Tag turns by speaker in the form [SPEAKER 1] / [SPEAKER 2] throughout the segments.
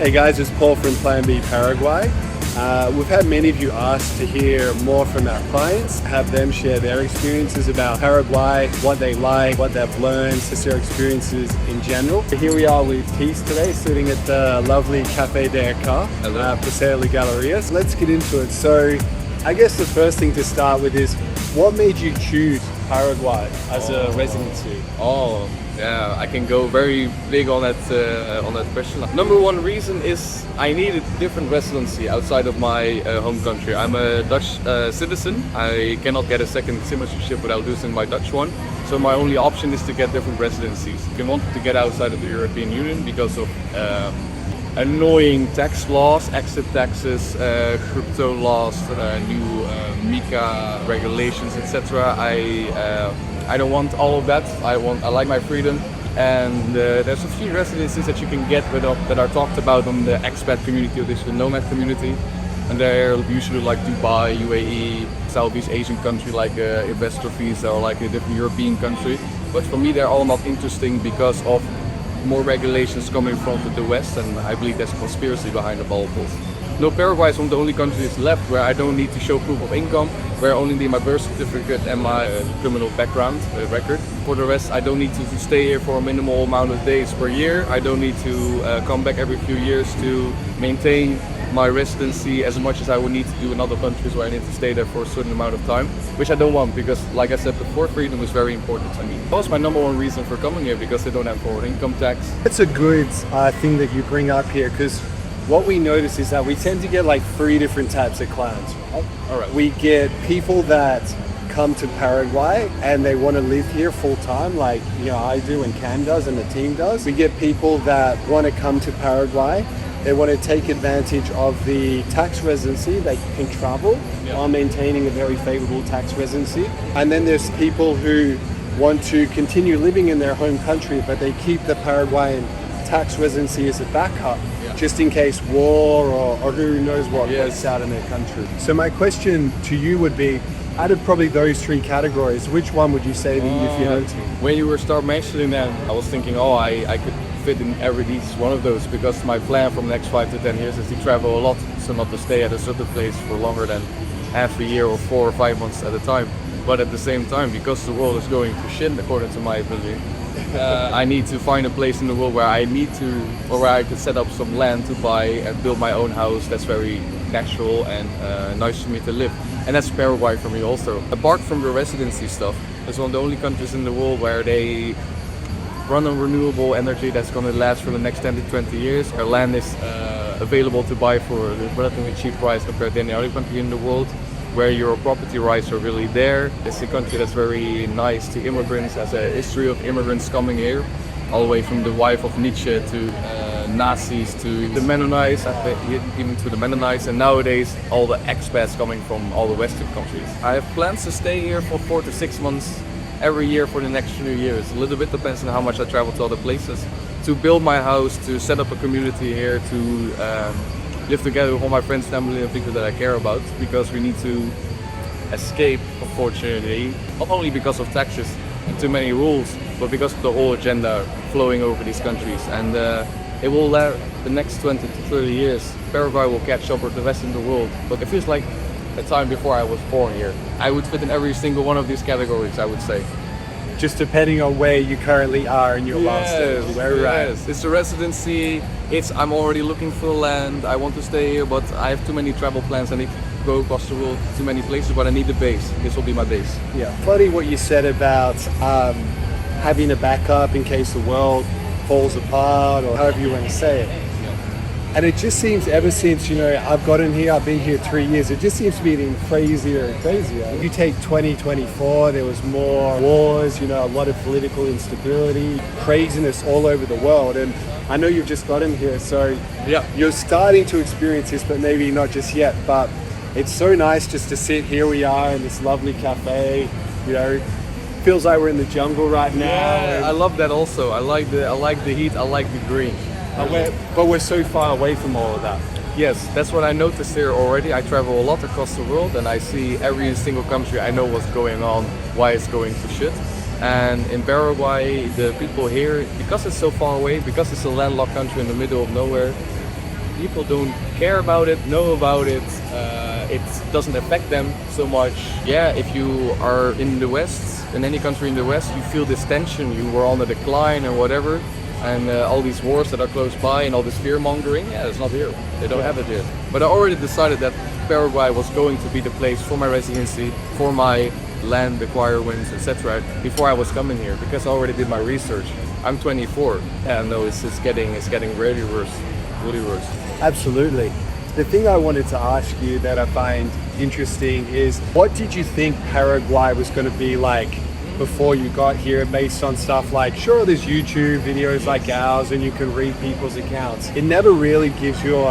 [SPEAKER 1] Hey guys, it's Paul from Plan B Paraguay. We've had many of you ask to hear more from our clients, have them share their experiences about Paraguay, what they like, what they've learned, just their experiences in general. Here we are with Tees today, sitting at the lovely Cafe de Acá, Paseo de Galerías. Let's get into it. So I guess the first thing to start with is, what made you choose Paraguay as a residency?
[SPEAKER 2] Yeah, I can go very big on that question. Number one reason is I needed different residency outside of my home country. I'm a Dutch citizen. I cannot get a second citizenship without losing my Dutch one. So my only option is to get different residencies. I wanted to get outside of the European Union because of annoying tax laws, exit taxes, crypto laws, new MiCA regulations, etc. I don't want all of that. I like my freedom, and there's a few residencies that you can get that are talked about on the expat community or digital nomad community, and they're usually like Dubai, UAE, Southeast Asian country like investor visa or like a different European country. But for me, they're all not interesting because of more regulations coming from the West, and I believe there's a conspiracy behind all of this. No, Paraguay is one of the only countries left where I don't need to show proof of income, where I only need my birth certificate and my criminal background record. For the rest, I don't need to stay here for a minimal amount of days per year. I don't need to come back every few years to maintain my residency as much as I would need to do in other countries where I need to stay there for a certain amount of time, which I don't want because, like I said before, freedom is very important to me. That was my number one reason for coming here, because they don't have forward income tax.
[SPEAKER 1] It's a good thing that you bring up here, because what we notice is that we tend to get like 3 different types of clients. Right?
[SPEAKER 2] All right.
[SPEAKER 1] We get people that come to Paraguay and they want to live here full time, like I do and Cam does and the team does. We get people that want to come to Paraguay. They want to take advantage of the tax residency. They can travel while maintaining a very favorable tax residency. And then there's people who want to continue living in their home country, but they keep the Paraguayan tax residency as a backup, just in case war or who knows what breaks out in their country. So my question to you would be, out of probably those 3 categories, which one would you say that you feel into?
[SPEAKER 2] When you were start mentioning them, I was thinking, I could fit in each one of those, because my plan from the next 5 to 10 years is to travel a lot, so not to stay at a certain place for longer than half a year or 4 or 5 months at a time. But at the same time, because the world is going to shit, according to my opinion, I need to find a place in the world where I could set up some land to buy and build my own house that's very natural and nice for me to live. And that's Paraguay for me also. Apart from the residency stuff, it's one of the only countries in the world where they run on renewable energy that's going to last for the next 10 to 20 years. Our land is available to buy for a relatively cheap price compared to any other country in the world, where your property rights are really there. It's a country that's very nice to immigrants, has a history of immigrants coming here, all the way from the wife of Nietzsche to Nazis to the Mennonites, even to the Mennonites, and nowadays all the expats coming from all the Western countries. I have plans to stay here for 4 to 6 months every year for the next few years. A little bit depends on how much I travel to other places. To build my house, to set up a community here, to live together with all my friends, family and people that I care about, because we need to escape, unfortunately, not only because of taxes and too many rules, but because of the whole agenda flowing over these countries. And it will last the next 20 to 30 years. Paraguay will catch up with the rest of the world. But it feels like the time before I was born here. I would fit in every single one of these categories, I would say.
[SPEAKER 1] Just depending on where you currently are in your last stage.
[SPEAKER 2] Yes, it's a residency. I'm already looking for land. I want to stay here, but I have too many travel plans. I need to go across the world, too many places, but I need a base. This will be my base.
[SPEAKER 1] Yeah. Funny what you said about having a backup in case the world falls apart, or however you want to say it. And it just seems, ever since I've gotten here, I've been here 3 years, it just seems to be getting crazier and crazier. If you take 2024, there was more wars, a lot of political instability, craziness all over the world. And I know you've just gotten here, so you're starting to experience this, but maybe not just yet. But it's so nice just to sit here. We are in this lovely cafe, feels like we're in the jungle right now.
[SPEAKER 2] Yeah, I love that also. I like the heat, I like the green.
[SPEAKER 1] But we're so far away from all of that.
[SPEAKER 2] Yes, that's what I noticed here already. I travel a lot across the world and I see every single country. I know what's going on, why it's going to shit. And in Paraguay, the people here, because it's so far away, because it's a landlocked country in the middle of nowhere, people don't care about it, know about it. It doesn't affect them so much. Yeah, if you are in the West, in any country in the West, you feel this tension. You were on a decline and whatever, and all these wars that are close by and all this fear mongering. Yeah, it's not here. They don't have it here. But I already decided that Paraguay was going to be the place for my residency, for my land acquirements, etc. before I was coming here, because I already did my research. I'm 24, and no, it's getting really worse, really worse.
[SPEAKER 1] Absolutely. The thing I wanted to ask you that I find interesting is, what did you think Paraguay was going to be like before you got here, based on stuff like, sure, there's YouTube videos like ours and you can read people's accounts. It never really gives you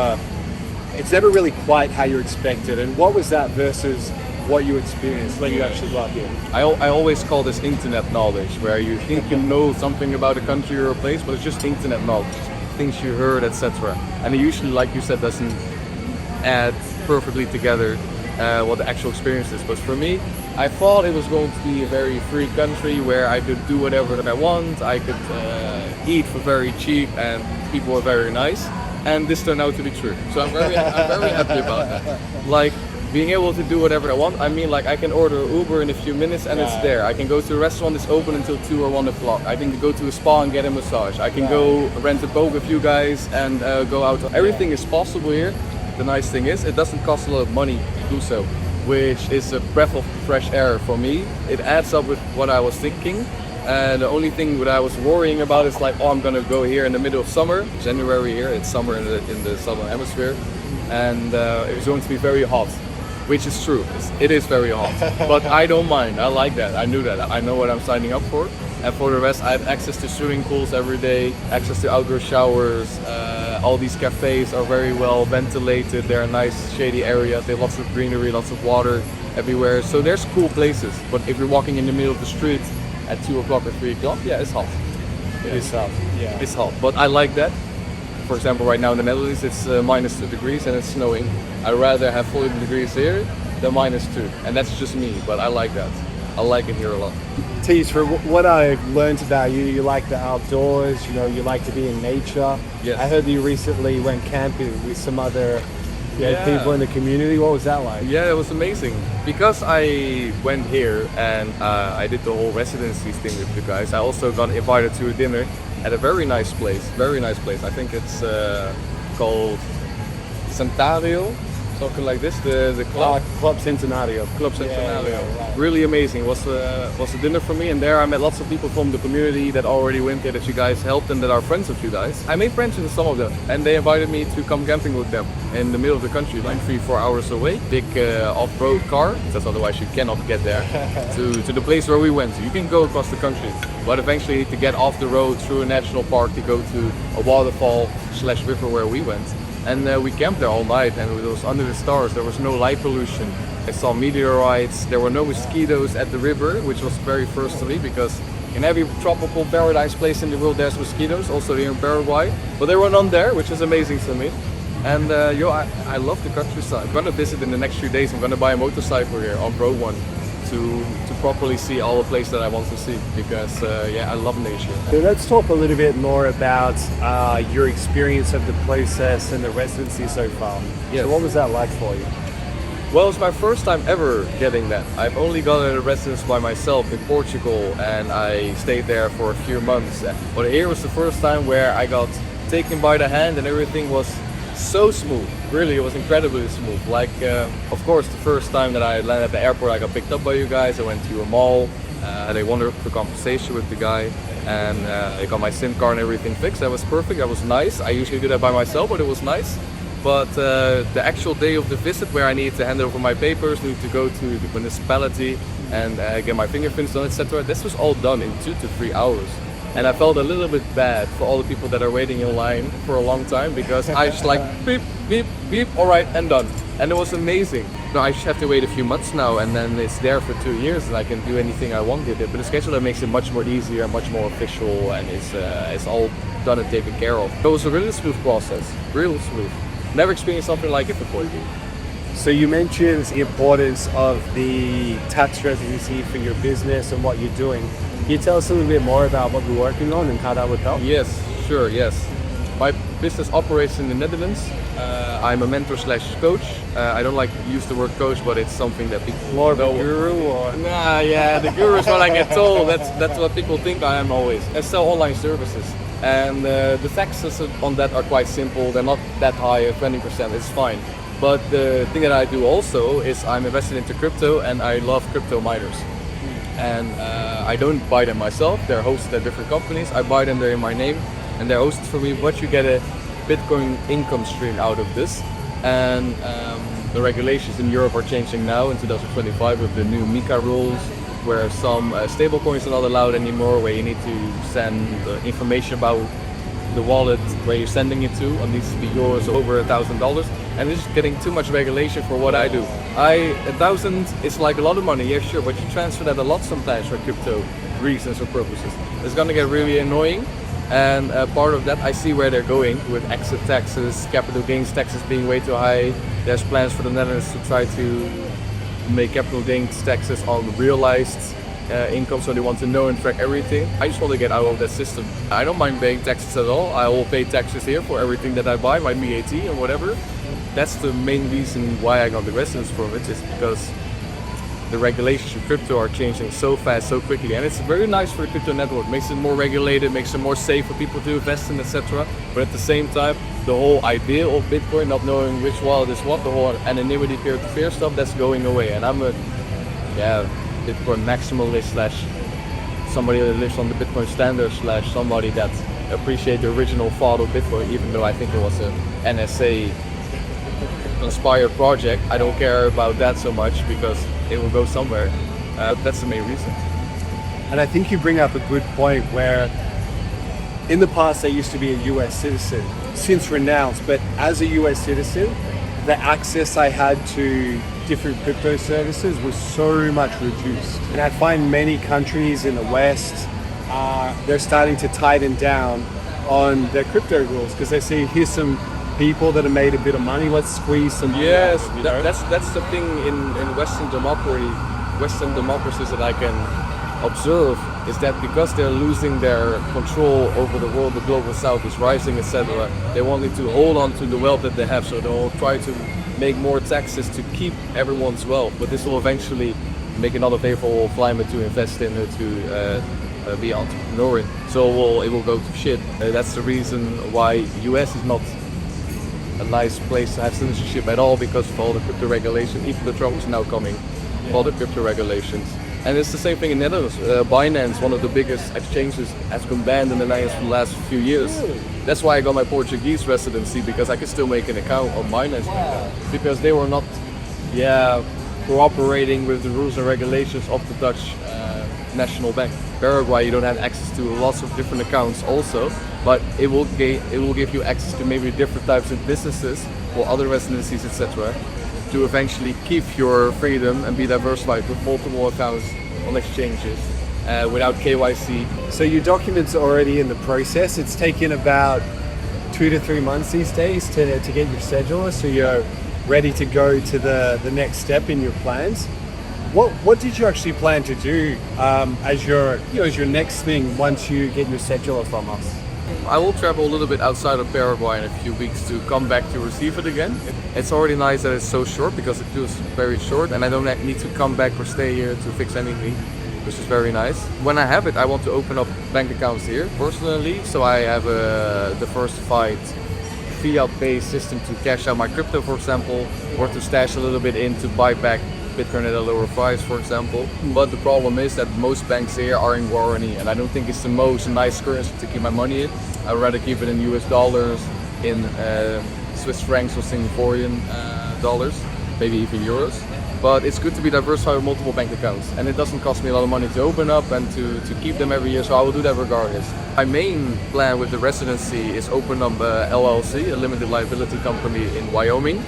[SPEAKER 1] it's never really quite how you expected. And what was that versus what you experienced when you actually got here?
[SPEAKER 2] I always call this internet knowledge, where you think you know something about a country or a place, but it's just internet knowledge, things you heard, etc. And it usually, like you said, doesn't add perfectly together what the actual experience is. But for me, I thought it was going to be a very free country where I could do whatever that I want. I could eat for very cheap, and people were very nice. And this turned out to be true. So I'm very happy about that. Like, being able to do whatever I want. I mean, like, I can order Uber in a few minutes and it's there. I can go to a restaurant that's open until 2 or 1 o'clock. I can go to a spa and get a massage. I can go rent a boat with you guys and go out. Everything is possible here. The nice thing is, it doesn't cost a lot of money to do so, which is a breath of fresh air for me. It adds up with what I was thinking. And the only thing that I was worrying about is like, oh, I'm gonna go here in the middle of summer, January here. It's summer in the southern hemisphere, and it's going to be very hot. Which is true, it is very hot, but I don't mind, I like that, I knew that, I know what I'm signing up for. And for the rest, I have access to swimming pools every day, access to outdoor showers, all these cafes are very well ventilated, they're nice shady areas, they have lots of greenery, lots of water everywhere, so there's cool places. But if you're walking in the middle of the street at 2 o'clock or 3 o'clock, yeah, it's hot.
[SPEAKER 1] It is hot, yeah.
[SPEAKER 2] It's hot, but I like that. For example, right now in the Netherlands, it's minus 2 degrees and it's snowing. I'd rather have 40 degrees here than minus 2. And that's just me, but I like that. I like it here a lot.
[SPEAKER 1] Tease, for what I've learned about you, you like the outdoors, you know, you like to be in nature.
[SPEAKER 2] Yes.
[SPEAKER 1] I heard you recently went camping with some other people in the community. What was that like?
[SPEAKER 2] Yeah, it was amazing. Because I went here and I did the whole residency thing with you guys, I also got invited to a dinner at a very nice place. I think it's called Centenario, something like this. The club.
[SPEAKER 1] Club Centenario.
[SPEAKER 2] Club Centenario.
[SPEAKER 1] Yeah, right.
[SPEAKER 2] Really amazing. Was a dinner for me, and there I met lots of people from the community that already went there, that you guys helped and that are friends of you guys. I made friends with some of them, and they invited me to come camping with them in the middle of the country, like 3-4 hours away. Big off-road car, because otherwise you cannot get there to the place where we went. You can go across the country, but eventually you need to get off the road through a national park to go to a waterfall/river where we went. And we camped there all night, and it was under the stars. There was no light pollution. I saw meteorites. There were no mosquitoes at the river, which was very first to me, because in every tropical paradise place in the world there's mosquitoes, also here in Paraguay. But there were none there, which is amazing to me. And I love the countryside. I'm gonna visit in the next few days. I'm gonna buy a motorcycle here, off-road one, to properly see all the places that I want to see, because I love nature.
[SPEAKER 1] So let's talk a little bit more about your experience of the process and the residency so far.
[SPEAKER 2] Yes.
[SPEAKER 1] So what was that like for you?
[SPEAKER 2] Well, it's my first time ever getting that. I've only gotten a residence by myself in Portugal, and I stayed there for a few months. But here was the first time where I got taken by the hand and everything was so smooth. Really, it was incredibly smooth. Like, of course, the first time that I landed at the airport, I got picked up by you guys. I went to a mall. They wanted a conversation with the guy, and I got my SIM card and everything fixed. That was perfect. That was nice. I usually do that by myself, but it was nice. But the actual day of the visit, where I needed to hand over my papers, needed to go to the municipality and get my fingerprints done, etc. This was all done in 2 to 3 hours. And I felt a little bit bad for all the people that are waiting in line for a long time, because I just like beep, beep, beep, all right, and done. And it was amazing. No, I just have to wait a few months now, and then it's there for 2 years, and I can do anything I want with it. But the scheduler makes it much more easier, much more official, and it's all done and taken care of. So it was a really smooth process, real smooth. Never experienced something like it before.
[SPEAKER 1] So you mentioned the importance of the tax residency for your business and what you're doing. Can you tell us a little bit more about what you're working on and how that would help?
[SPEAKER 2] Yes, sure, yes. My business operates in the Netherlands. I'm a mentor slash coach. I don't like to use the word coach, but it's something that people
[SPEAKER 1] More of a
[SPEAKER 2] know.
[SPEAKER 1] guru, or
[SPEAKER 2] Nah, yeah, the guru is what I get told. That's what people think I am always. I sell online services, and the taxes on that are quite simple. They're not that high, 20%. It's fine. But the thing that I do also is I'm invested into crypto, and I love crypto miners. And I don't buy them myself. They're hosted at different companies. I buy them, they're in my name, and they're hosted for me. But you get a Bitcoin income stream out of this. And the regulations in Europe are changing now in 2025 with the new MiCA rules, where some stable coins are not allowed anymore, where you need to send information about the wallet where you're sending it to. It needs to be yours over $1,000, and it's just getting too much regulation for what I do. 1,000 is like a lot of money, yeah, sure, but you transfer that a lot sometimes for crypto reasons or purposes. It's gonna get really annoying, and part of that I see where they're going with exit taxes, capital gains taxes being way too high. There's plans for the Netherlands to try to make capital gains taxes on realized income, so they want to know and track everything. I just want to get out of that system. I don't mind paying taxes at all. I will pay taxes here for everything that I buy, my VAT and whatever. That's the main reason why I got the residence permit, is because the regulations for crypto are changing so fast, so quickly, and it's very nice for the crypto network. Makes it more regulated, makes it more safe for people to invest in, etc. But at the same time, the whole idea of Bitcoin, not knowing which wallet is what, the whole anonymity, peer-to-peer stuff, that's going away. And I'm a Bitcoin maximalist slash somebody that lives on the Bitcoin standard slash somebody that appreciates the original thought of Bitcoin, even though I think it was a NSA inspired project. I don't care about that so much because it will go somewhere. That's the main reason.
[SPEAKER 1] And I think you bring up a good point where in the past I used to be a US citizen, since renounced, but as a US citizen, the access I had to different crypto services was so much reduced. And I find many countries in the West, they're starting to tighten down on their crypto rules because they see here's some people that have made a bit of money, let's squeeze some money
[SPEAKER 2] Yes,
[SPEAKER 1] out, you know?
[SPEAKER 2] that's the thing in Western democracies that I can observe, is that because they're losing their control over the world, the global south is rising, etc. They wanting to hold on to the wealth that they have, so they'll try to make more taxes to keep everyone's wealth. But this will eventually make it not a favorable climate to invest in, to be entrepreneur in. So it will go to shit. That's the reason why US is not a nice place to have citizenship at all, because of all the crypto regulation. Even the Trump is now coming, all the crypto regulations. And it's the same thing in Netherlands. Binance, one of the biggest exchanges, has been banned in the Netherlands for the last few years. That's why I got my Portuguese residency, because I could still make an account on Binance, because they were not cooperating with the rules and regulations of the Dutch National Bank. Paraguay, you don't have access to lots of different accounts also, but it will give you access to maybe different types of businesses or other residencies, etc., to eventually keep your freedom and be diversified with multiple accounts on exchanges without KYC.
[SPEAKER 1] So your documents are already in the process. It's taken about 2 to 3 months these days to get your scheduler, so you're ready to go to the next step in your plans. What did you actually plan to do as your next thing once you get your scheduler from us?
[SPEAKER 2] I will travel a little bit outside of Paraguay in a few weeks to come back to receive it again. It's already nice that it's so short, because it feels very short, and I don't need to come back or stay here to fix anything, which is very nice. When I have it, I want to open up bank accounts here personally, so I have a diversified fiat-based system to cash out my crypto, for example, or to stash a little bit in to buy back Bitcoin at a lower price, for example. But the problem is that most banks here are in warranty, and I don't think it's the most nice currency to keep my money in. I'd rather keep it in US dollars, in Swiss francs or Singaporean dollars, maybe even euros. But it's good to be diversified with multiple bank accounts, and it doesn't cost me a lot of money to open up and to keep them every year, so I will do that regardless. My main plan with the residency is open up a LLC, a limited liability company in Wyoming.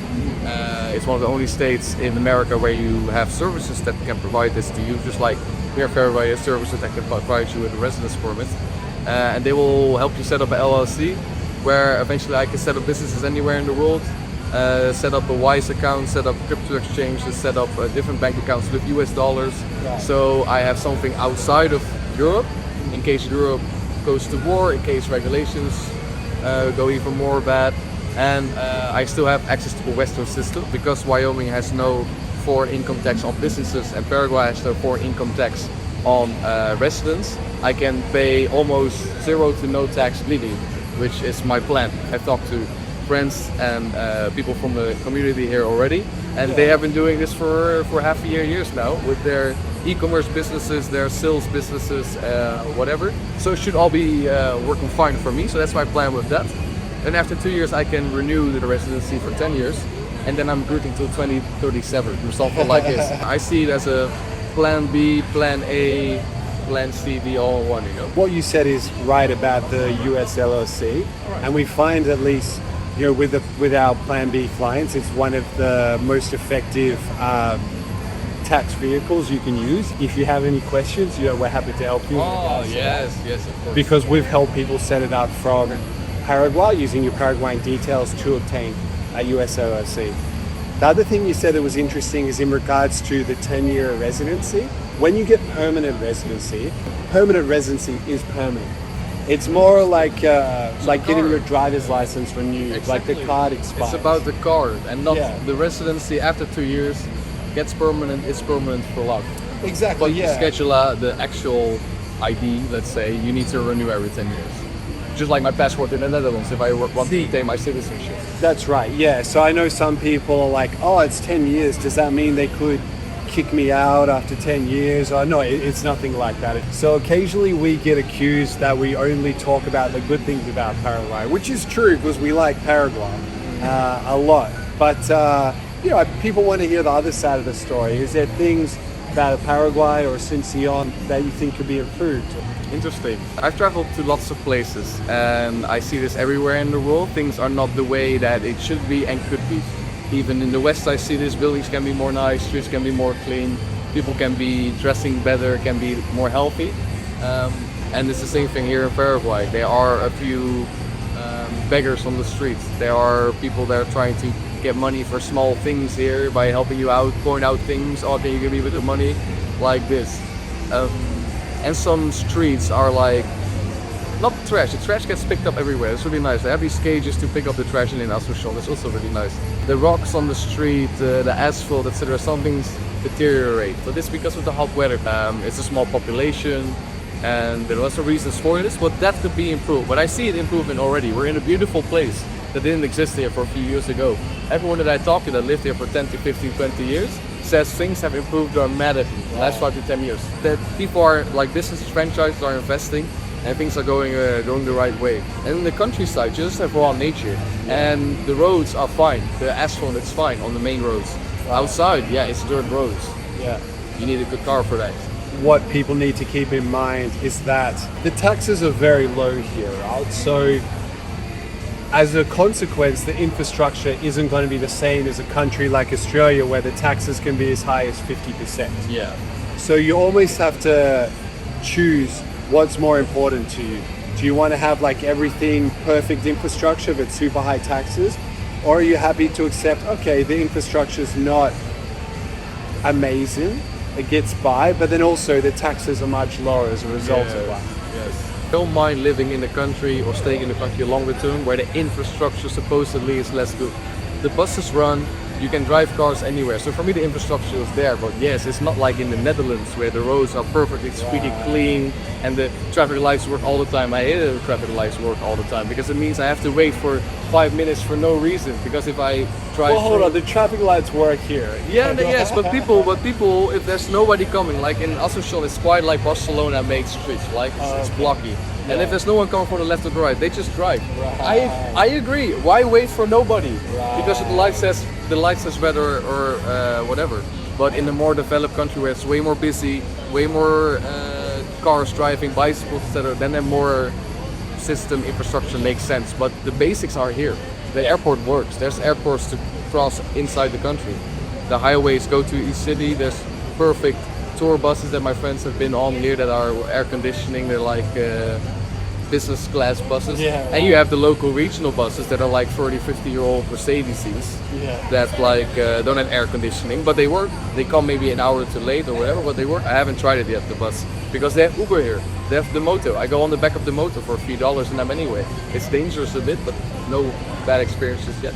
[SPEAKER 2] It's one of the only states in America where you have services that can provide this to you, just like here at Paraguay, services that can provide you with a residence permit. And they will help you set up an LLC, where eventually I can set up businesses anywhere in the world, set up a Wise account, set up crypto exchanges, set up different bank accounts with US dollars. Right. So I have something outside of Europe, in case Europe goes to war, in case regulations go even more bad. And I still have access to a Western system because Wyoming has no foreign income tax on businesses and Paraguay has no foreign income tax on residents. I can pay almost zero to no tax legally, which is my plan. I've talked to friends and people from the community here already, and they have been doing this for half a years now with their e-commerce businesses, their sales businesses, whatever. So it should all be working fine for me. So that's my plan with that. And after 2 years, I can renew the residency for 10 years, and then I'm good until 2037 or something like this. I see it as a plan B, plan A, plan C, D, all in one, you know.
[SPEAKER 1] What you said is right about the US LLC, and we find at least, you know, with our Plan B clients, it's one of the most effective tax vehicles you can use. If you have any questions, you know, we're happy to help you.
[SPEAKER 2] Oh yes, of course.
[SPEAKER 1] Because we've helped people set it up from Paraguay using your Paraguayan details to obtain a US LLC. The other thing you said that was interesting is in regards to the 10-year residency. When you get permanent residency is permanent. It's more like getting your driver's license renewed,
[SPEAKER 2] Exactly.
[SPEAKER 1] like the card expires.
[SPEAKER 2] It's about the card and not
[SPEAKER 1] Yeah.
[SPEAKER 2] the residency after 2 years gets permanent, it's permanent for life.
[SPEAKER 1] Exactly,
[SPEAKER 2] But the schedule, the actual ID, let's say, you need to renew every 10 years. Just like my passport in the Netherlands, if I want to retain my citizenship.
[SPEAKER 1] That's right, yeah. So I know some people are like, oh, it's 10 years. Does that mean they could kick me out after 10 years? Oh, no, it's nothing like that. So occasionally we get accused that we only talk about the good things about Paraguay, which is true because we like Paraguay a lot. But, you know, people want to hear the other side of the story. Is there things about Paraguay or Asunción that you think could be improved?
[SPEAKER 2] Interesting. I've traveled to lots of places and I see this everywhere in the world. Things are not the way that it should be and could be. Even in the West I see this, buildings can be more nice, streets can be more clean, people can be dressing better, can be more healthy. And it's the same thing here in Paraguay. There are a few beggars on the streets. There are people that are trying to get money for small things here by helping you out, point out things. Oh, can you give me a bit of money? Like this. And some streets are like, not trash, the trash gets picked up everywhere. It's really nice. They have these cages to pick up the trash in Asunción. It's also really nice. The rocks on the street, the asphalt, etc. Some things deteriorate. But this because of the hot weather. It's a small population and there are lots of reasons for this, but that could be improved. But I see it improving already. We're in a beautiful place that didn't exist here for a few years ago. Everyone that I talk to that lived here for 10 to 15, 20 years says things have improved dramatically in the last 5 to 10 years. That people are, like businesses, franchises are investing and things are going the right way. And in the countryside, you just have raw nature and the roads are fine. The asphalt is fine on the main roads. Outside, yeah, it's dirt roads.
[SPEAKER 1] Yeah.
[SPEAKER 2] You need a good car for that.
[SPEAKER 1] What people need to keep in mind is that the taxes are very low here, right? So as a consequence, the infrastructure isn't going to be the same as a country like Australia where the taxes can be as high as 50%.
[SPEAKER 2] Yeah.
[SPEAKER 1] So you almost have to choose what's more important to you. Do you want to have like everything perfect infrastructure but super high taxes? Or are you happy to accept, okay, the infrastructure is not amazing, it gets by, but then also the taxes are much lower as a result of that.
[SPEAKER 2] Yes. Don't mind living in the country or staying in the country longer term where the infrastructure supposedly is less good. The buses run, you can drive cars anywhere. So for me the infrastructure is there, but yes, it's not like in the Netherlands where the roads are perfectly squeaky clean and the traffic lights work all the time. I hate it, the traffic lights work all the time because it means I have to wait for 5 minutes for no reason. Because if I drive
[SPEAKER 1] Well, hold on, the traffic lights work here.
[SPEAKER 2] yeah, yes, but people, if there's nobody coming, like in Asunción, it's quite like Barcelona made streets, like it's blocky. And if there's no one coming from the left or the right, they just drive. I agree. Why wait for nobody? Because the light says red or whatever. But in a more developed country where it's way more busy, way more cars driving, bicycles, etc., then a more system infrastructure makes sense. But the basics are here. The airport works. There's airports to cross inside the country. The highways go to each city. There's perfect tour buses that my friends have been on here that are air conditioning. They're like business class buses.
[SPEAKER 1] Yeah,
[SPEAKER 2] And you have the local regional buses that are like 30, 50-year-old Residencies
[SPEAKER 1] Yeah.
[SPEAKER 2] that like don't have air conditioning, but they work. They come maybe an hour too late or whatever, but they work. I haven't tried it yet, the bus, because they have Uber here. They have the moto. I go on the back of the moto for a few dollars in them anyway. It's dangerous a bit, but no bad experiences yet.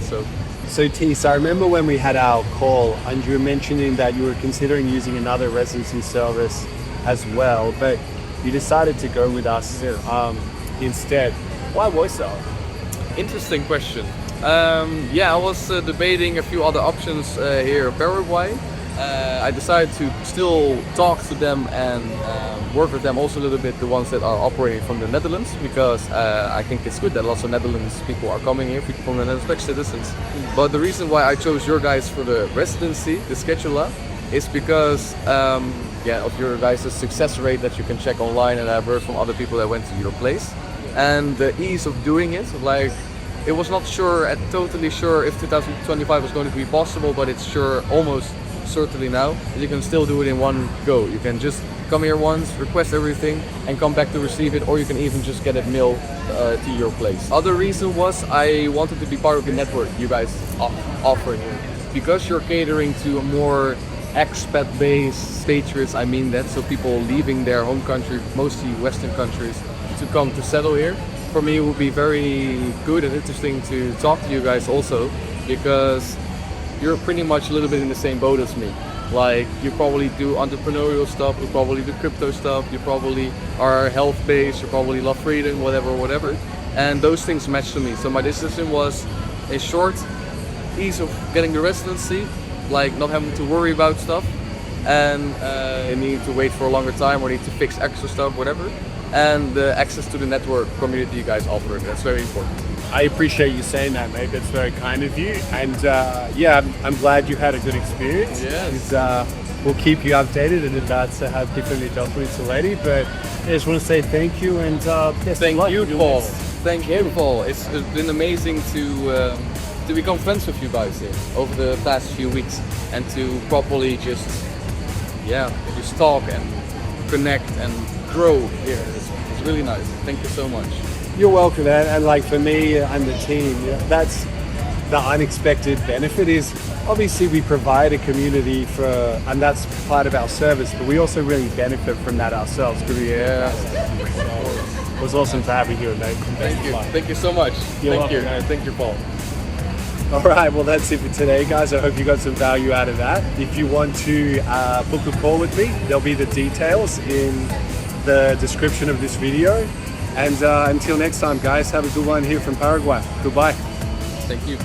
[SPEAKER 1] So Tis, I remember when we had our call and you were mentioning that you were considering using another residency service as well, but you decided to go with us instead. Why was so?
[SPEAKER 2] Interesting question. Yeah, I was debating a few other options here in Paraguay. I decided to still talk to them and work with them also a little bit, the ones that are operating from the Netherlands, because I think it's good that lots of Netherlands people are coming here, people from the Netherlands, like citizens. But the reason why I chose your guys for the residency, the scheduler, is because of your guys' success rate that you can check online, and I've heard from other people that went to your place, and the ease of doing it. Like, it was not totally sure if 2025 was going to be possible, but it's sure, almost certainly now, that you can still do it in one go. You can just come here once, request everything, and come back to receive it, or you can even just get it mailed to your place. Other reason was I wanted to be part of the network you guys offer here, because you're catering to a more expat-based patriots. I mean that, so people leaving their home country, mostly Western countries, to come to settle here. For me, it would be very good and interesting to talk to you guys also, because you're pretty much a little bit in the same boat as me. Like, you probably do entrepreneurial stuff, you probably do crypto stuff, you probably are health-based, you probably love freedom, whatever. And those things match to me. So my decision was, in short, ease of getting the residency, like not having to worry about stuff, and needing to wait for a longer time or need to fix extra stuff, whatever. And the access to the network community you guys offer. That's very important.
[SPEAKER 1] I appreciate you saying that, mate. That's very kind of you. And yeah, I'm glad you had a good experience.
[SPEAKER 2] Yes.
[SPEAKER 1] We'll keep you updated and about to have different documents already. But I just want to say thank you and best of luck.
[SPEAKER 2] Thank you, Paul. Thank you, Paul. It's been amazing to become friends with you guys here over the past few weeks, and to properly just talk and connect and grow here. It's really nice. Thank you so much.
[SPEAKER 1] You're welcome, man. And like for me and the team, that's the unexpected benefit. Is obviously we provide a community and that's part of our service, but we also really benefit from that ourselves.
[SPEAKER 2] Yeah.
[SPEAKER 1] It was awesome to have you here, mate.
[SPEAKER 2] Thank you. Thank you so much. Thank you. Thank you, Paul.
[SPEAKER 1] All right, well, that's it for today, guys. I hope you got some value out of that. If you want to book a call with me, there'll be the details in the description of this video. And until next time, guys, have a good one here from Paraguay. Goodbye.
[SPEAKER 2] Thank you.